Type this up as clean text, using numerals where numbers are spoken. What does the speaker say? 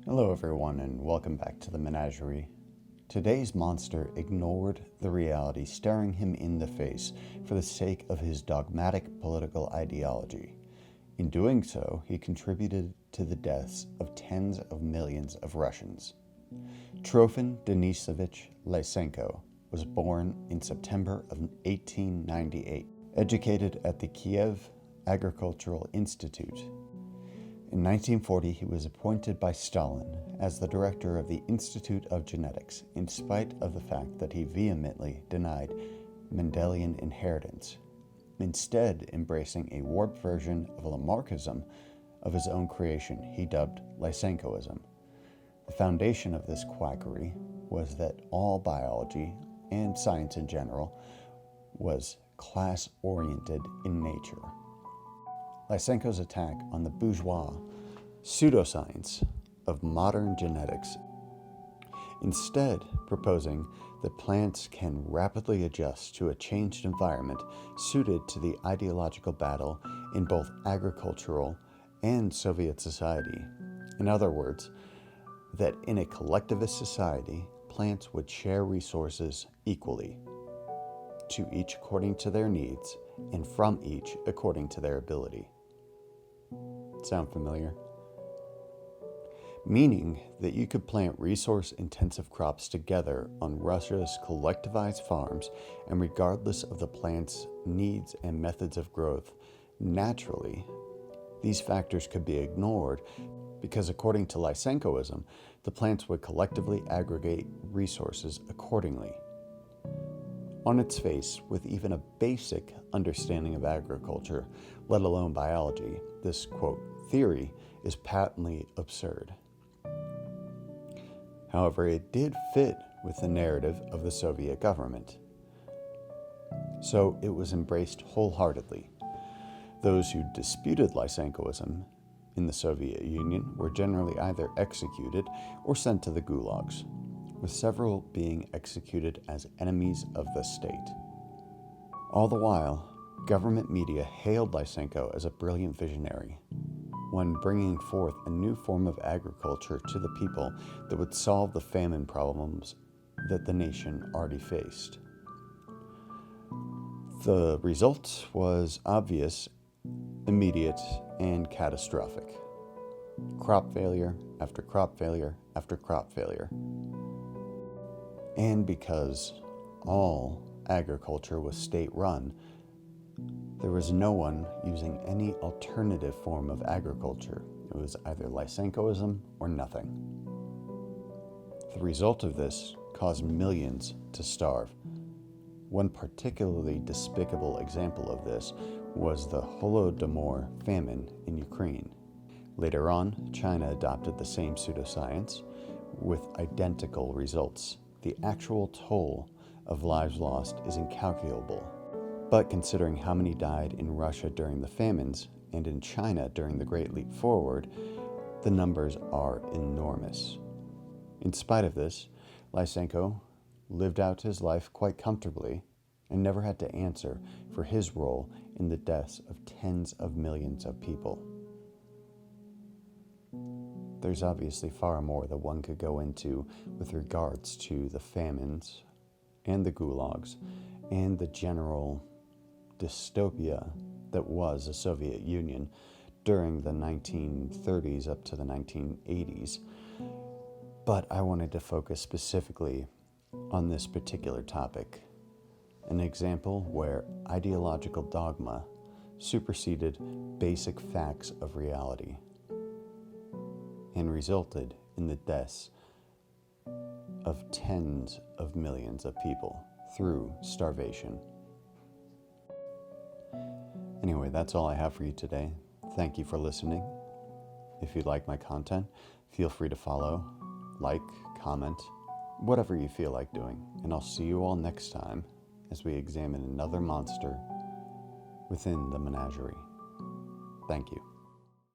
Hello everyone and welcome back to the menagerie. Today's monster ignored the reality staring him in the face for the sake of his dogmatic political ideology. In doing so, he contributed to the deaths of tens of millions of Russians. Trofim Lysenko was born in September of 1898, educated at the Kiev Agricultural Institute. In 1940, he was appointed by Stalin as the director of the Institute of Genetics, in spite of the fact that he vehemently denied Mendelian inheritance, instead embracing a warped version of Lamarckism of his own creation he dubbed Lysenkoism. The foundation of this quackery was that all biology, and science in general, was class-oriented in nature. Lysenko's attack on the bourgeois pseudoscience of modern genetics, instead proposing that plants can rapidly adjust to a changed environment suited to the ideological battle in both agricultural and Soviet society. In other words, that in a collectivist society, plants would share resources equally, to each according to their needs, and from each according to their ability. Sound familiar? Meaning that you could plant resource-intensive crops together on Russia's collectivized farms, and regardless of the plant's needs and methods of growth, naturally, these factors could be ignored because according to Lysenkoism, the plants would collectively aggregate resources accordingly. On its face, with even a basic understanding of agriculture, let alone biology, this, quote, theory is patently absurd. However, it did fit with the narrative of the Soviet government, so it was embraced wholeheartedly. Those who disputed Lysenkoism in the Soviet Union were generally either executed or sent to the gulags, with several being executed as enemies of the state. All the while, government media hailed Lysenko as a brilliant visionary, one bringing forth a new form of agriculture to the people that would solve the famine problems that the nation already faced. The result was obvious, immediate, and catastrophic. Crop failure after crop failure after crop failure. And because all agriculture was state-run, there was no one using any alternative form of agriculture. It was either Lysenkoism or nothing. The result of this caused millions to starve. One particularly despicable example of this was the Holodomor famine in Ukraine. Later on, China adopted the same pseudoscience with identical results. The actual toll of lives lost is incalculable. But considering how many died in Russia during the famines and in China during the Great Leap Forward, the numbers are enormous. In spite of this, Lysenko lived out his life quite comfortably and never had to answer for his role in the deaths of tens of millions of people. There's obviously far more that one could go into with regards to the famines and the gulags and the general dystopia that was the Soviet Union during the 1930s up to the 1980s. But I wanted to focus specifically on this particular topic, an example where ideological dogma superseded basic facts of reality and resulted in the deaths of tens of millions of people through starvation. Anyway, that's all I have for you today. Thank you for listening. If you like my content, feel free to follow, like, comment, whatever you feel like doing. And I'll see you all next time as we examine another monster within the menagerie. Thank you.